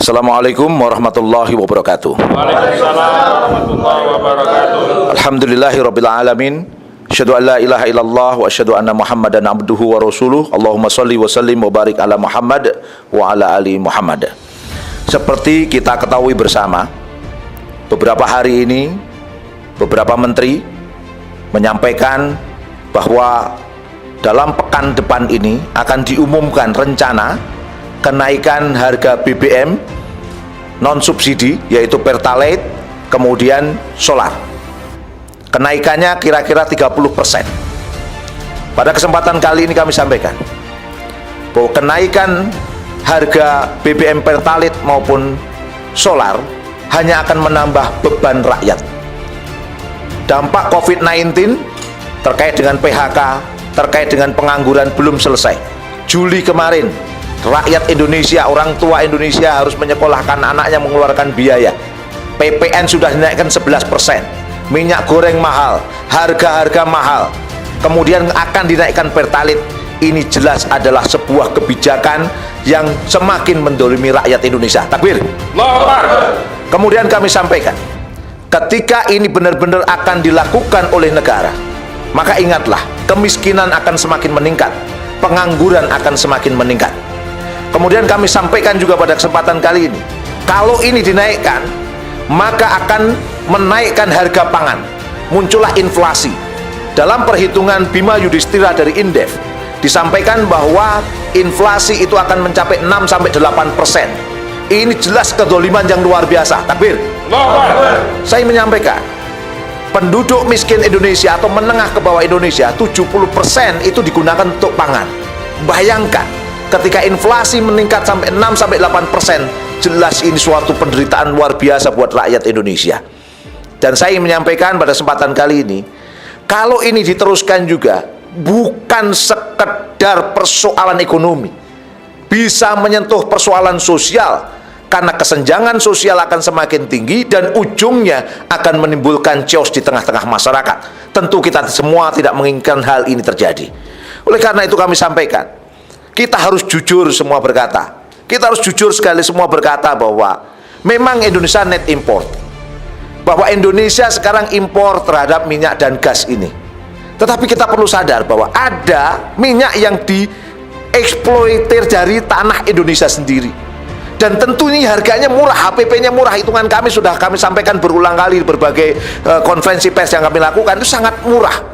Assalamualaikum warahmatullahi wabarakatuh. Waalaikumsalam warahmatullahi wabarakatuh. Alhamdulillahirabbil alamin. Asyhadu an la ilaha illallah wa asyhadu anna Muhammadan abduhu wa rasuluh. Allahumma shalli wa sallim wa barik ala Muhammad wa ala ali Muhammad. Seperti kita ketahui bersama, beberapa hari ini beberapa menteri menyampaikan bahwa dalam pekan depan ini akan diumumkan rencana kenaikan harga BBM non subsidi, yaitu Pertalite, kemudian solar. Kenaikannya kira-kira 30%. Pada kesempatan kali ini kami sampaikan bahwa kenaikan harga BBM Pertalite maupun solar hanya akan menambah beban rakyat. Dampak COVID-19 terkait dengan PHK, terkait dengan pengangguran belum selesai. Juli kemarin, rakyat Indonesia, orang tua Indonesia harus menyekolahkan anaknya, mengeluarkan biaya. PPN sudah dinaikkan 11%. Minyak goreng mahal, harga-harga mahal. Kemudian akan dinaikkan Pertalite. Ini jelas adalah sebuah kebijakan yang semakin mendolimi rakyat Indonesia. Takbir. Allahu Akbar. Kemudian kami sampaikan, ketika ini benar-benar akan dilakukan oleh negara, maka ingatlah, kemiskinan akan semakin meningkat, pengangguran akan semakin meningkat. Kemudian kami sampaikan juga pada kesempatan kali ini, kalau ini dinaikkan, maka akan menaikkan harga pangan. Muncullah inflasi. Dalam perhitungan Bima Yudhistira dari Indef, disampaikan bahwa inflasi itu akan mencapai 6-8%. Ini jelas kedoliman yang luar biasa. Takbir. Saya menyampaikan, penduduk miskin Indonesia atau menengah ke bawah Indonesia 70% itu digunakan untuk pangan. Bayangkan, ketika inflasi meningkat sampai 6-8%, jelas ini suatu penderitaan luar biasa buat rakyat Indonesia. Dan saya menyampaikan pada kesempatan kali ini, kalau ini diteruskan juga, bukan sekedar persoalan ekonomi, bisa menyentuh persoalan sosial, karena kesenjangan sosial akan semakin tinggi dan ujungnya akan menimbulkan chaos di tengah-tengah masyarakat. Tentu kita semua tidak menginginkan hal ini terjadi. Oleh karena itu kami sampaikan, kita harus jujur semua berkata, kita harus jujur sekali semua berkata bahwa memang Indonesia net import, bahwa Indonesia sekarang impor terhadap minyak dan gas ini. Tetapi kita perlu sadar bahwa ada minyak yang dieksploitir dari tanah Indonesia sendiri. Dan tentu ini harganya murah, HPP-nya murah. Hitungan kami sudah kami sampaikan berulang kali di berbagai konferensi pers yang kami lakukan, itu sangat murah.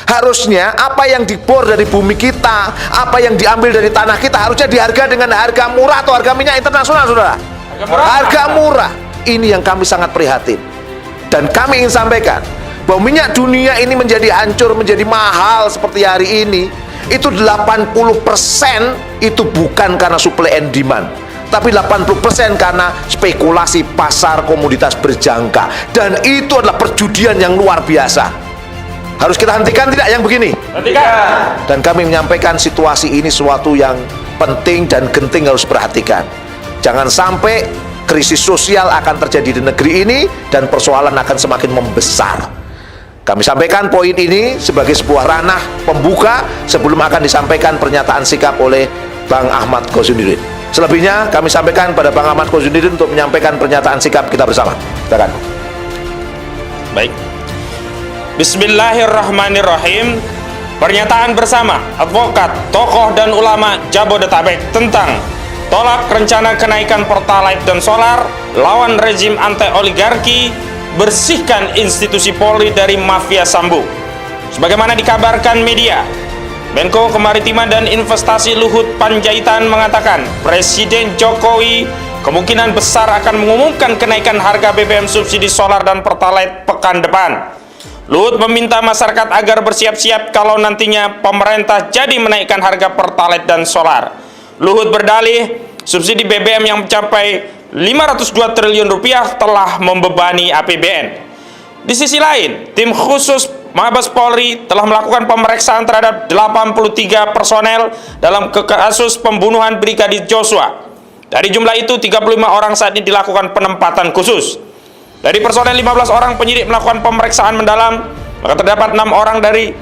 Harusnya apa yang dibor dari bumi kita, apa yang diambil dari tanah kita, harusnya diharga dengan harga murah atau harga minyak internasional, saudara. Harga murah. Ini yang kami sangat prihatin. Dan kami ingin sampaikan bahwa minyak dunia ini menjadi hancur, menjadi mahal seperti hari ini, itu 80% itu bukan karena supply and demand, tapi 80% karena spekulasi pasar komoditas berjangka. Dan itu adalah perjudian yang luar biasa. Harus kita hentikan tidak yang begini? Hentikan. Dan kami menyampaikan situasi ini sesuatu yang penting dan genting harus perhatikan. Jangan sampai krisis sosial akan terjadi di negeri ini dan persoalan akan semakin membesar. Kami sampaikan poin ini sebagai sebuah ranah pembuka sebelum akan disampaikan pernyataan sikap oleh Bang Ahmad Ghazunudin. Selebihnya kami sampaikan pada Bang Ahmad Ghazunudin untuk menyampaikan pernyataan sikap kita bersama. Silakan. Baik. Bismillahirrahmanirrahim. Pernyataan bersama advokat, tokoh dan ulama Jabodetabek tentang tolak rencana kenaikan Pertalite dan solar, lawan rezim anti-oligarki, bersihkan institusi Polri dari mafia Sambo. Sebagaimana dikabarkan media, Menko Kemaritiman dan Investasi Luhut Panjaitan mengatakan Presiden Jokowi kemungkinan besar akan mengumumkan kenaikan harga BBM subsidi solar dan Pertalite pekan depan. Luhut meminta masyarakat agar bersiap-siap kalau nantinya pemerintah jadi menaikkan harga Pertalite dan solar. Luhut berdalih, subsidi BBM yang mencapai 502 triliun rupiah telah membebani APBN. Di sisi lain, tim khusus Mabes Polri telah melakukan pemeriksaan terhadap 83 personel dalam kasus pembunuhan Brigadir Joshua. Dari jumlah itu, 35 orang saat ini dilakukan penempatan khusus. Dari personel 15 orang penyidik melakukan pemeriksaan mendalam, maka terdapat 6 orang dari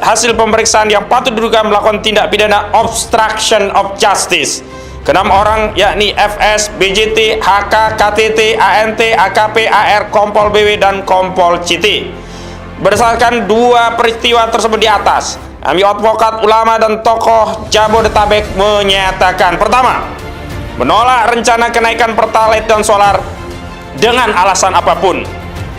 hasil pemeriksaan yang patut diduga melakukan tindak pidana obstruction of justice. Keenam orang yakni FS, BJT, HK, KTT, ANT, AKP, AR, Kompol BW, dan Kompol CT. Berdasarkan dua peristiwa tersebut di atas, kami advokat, ulama, dan tokoh Jabodetabek menyatakan: pertama, menolak rencana kenaikan Pertalite dan solar dengan alasan apapun.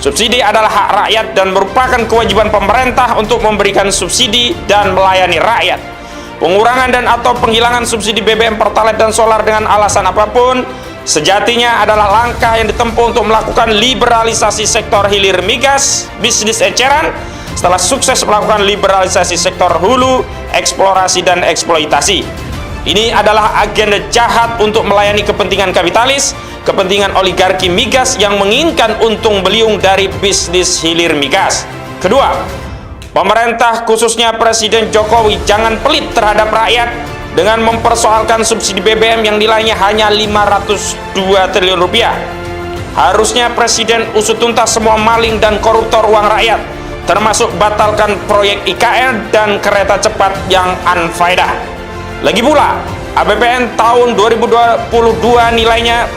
Subsidi adalah hak rakyat dan merupakan kewajiban pemerintah untuk memberikan subsidi dan melayani rakyat. Pengurangan dan atau penghilangan subsidi BBM, Pertalite, dan solar dengan alasan apapun sejatinya adalah langkah yang ditempuh untuk melakukan liberalisasi sektor hilir migas, bisnis eceran, setelah sukses melakukan liberalisasi sektor hulu, eksplorasi, dan eksploitasi. Ini adalah agenda jahat untuk melayani kepentingan kapitalis, kepentingan oligarki migas yang menginginkan untung beliung dari bisnis hilir migas. Kedua, pemerintah khususnya Presiden Jokowi jangan pelit terhadap rakyat dengan mempersoalkan subsidi BBM yang nilainya hanya 502 triliun rupiah. Harusnya Presiden usut tuntas semua maling dan koruptor uang rakyat, termasuk batalkan proyek IKN dan kereta cepat yang unfaedah. Lagi pula, APBN tahun 2022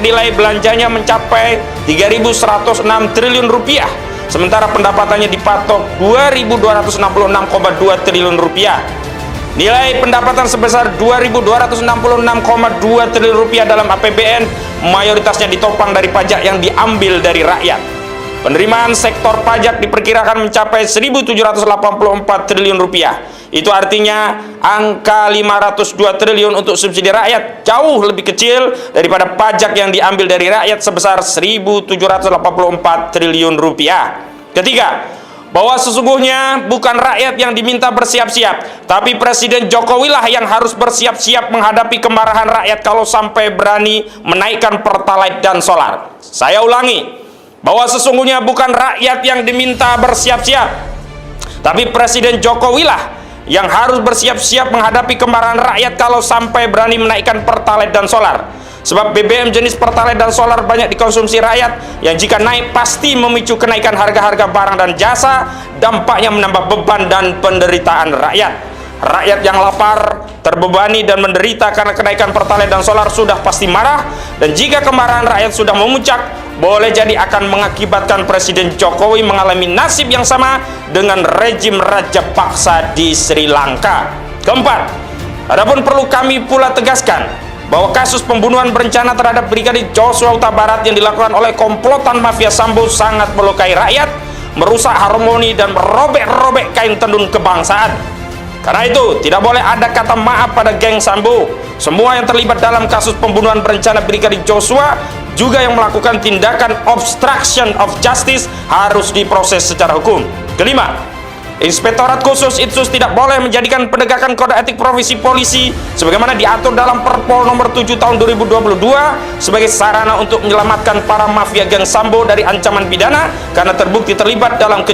nilai belanjanya mencapai 3.106 triliun rupiah, sementara pendapatannya dipatok 2.266,2 triliun rupiah. Nilai pendapatan sebesar 2.266,2 triliun rupiah dalam APBN mayoritasnya ditopang dari pajak yang diambil dari rakyat. Penerimaan sektor pajak diperkirakan mencapai 1.784 triliun rupiah. Itu artinya angka 502 triliun untuk subsidi rakyat jauh lebih kecil daripada pajak yang diambil dari rakyat sebesar 1.784 triliun rupiah. Ketiga, bahwa sesungguhnya bukan rakyat yang diminta bersiap-siap, tapi Presiden Jokowi lah yang harus bersiap-siap menghadapi kemarahan rakyat kalau sampai berani menaikkan Pertalite dan solar. Saya ulangi, bahwa sesungguhnya bukan rakyat yang diminta bersiap-siap, tapi Presiden Jokowi lah yang harus bersiap-siap menghadapi kemarahan rakyat kalau sampai berani menaikkan Pertalite dan solar. Sebab BBM jenis Pertalite dan solar banyak dikonsumsi rakyat yang jika naik pasti memicu kenaikan harga-harga barang dan jasa, dampaknya menambah beban dan penderitaan rakyat. Rakyat yang lapar, terbebani, dan menderita karena kenaikan Pertalite dan solar sudah pasti marah, dan jika kemarahan rakyat sudah memuncak, boleh jadi akan mengakibatkan Presiden Jokowi mengalami nasib yang sama dengan rezim Raja Paksa di Sri Lanka. Keempat, adapun perlu kami pula tegaskan bahwa kasus pembunuhan berencana terhadap Brigadir Joshua Huta Barat yang dilakukan oleh komplotan mafia Sambo sangat melukai rakyat, merusak harmoni, dan merobek-robek kain tenun kebangsaan. Karena itu, tidak boleh ada kata maaf pada geng Sambo. Semua yang terlibat dalam kasus pembunuhan berencana Brigadir Joshua juga yang melakukan tindakan obstruction of justice harus diproses secara hukum. Kelima, Inspektorat Khusus Itsus tidak boleh menjadikan penegakan kode etik profesi polisi sebagaimana diatur dalam Perpol nomor 7 tahun 2022 sebagai sarana untuk menyelamatkan para mafia geng Sambo dari ancaman pidana karena terbukti terlibat dalam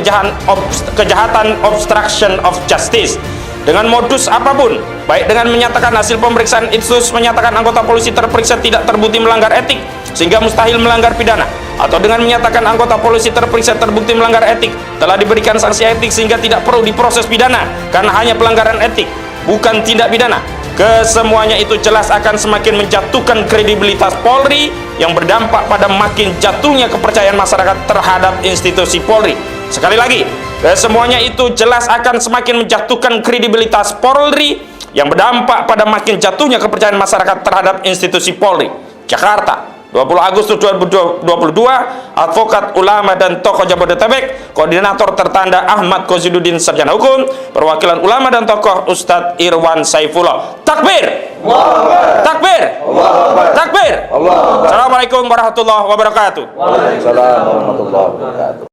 kejahatan obstruction of justice. Dengan modus apapun, baik dengan menyatakan hasil pemeriksaan Itsus menyatakan anggota polisi terperiksa tidak terbukti melanggar etik sehingga mustahil melanggar pidana, atau dengan menyatakan anggota polisi terperiksa terbukti melanggar etik telah diberikan sanksi etik sehingga tidak perlu diproses pidana karena hanya pelanggaran etik, bukan tindak pidana. Kesemuanya itu jelas akan semakin menjatuhkan kredibilitas Polri yang berdampak pada makin jatuhnya kepercayaan masyarakat terhadap institusi Polri. Sekali lagi, kesemuanya itu jelas akan semakin menjatuhkan kredibilitas Polri yang berdampak pada makin jatuhnya kepercayaan masyarakat terhadap institusi Polri. Jakarta, 20 Agustus 2022, advokat, ulama, dan tokoh Jabodetabek, koordinator tertanda Ahmad Kozidudin, sarjana hukum, perwakilan ulama dan tokoh Ustadz Irwan Saifullah. Takbir! Takbir! Takbir! Assalamualaikum warahmatullahi wabarakatuh. Waalaikumsalam warahmatullahi wabarakatuh.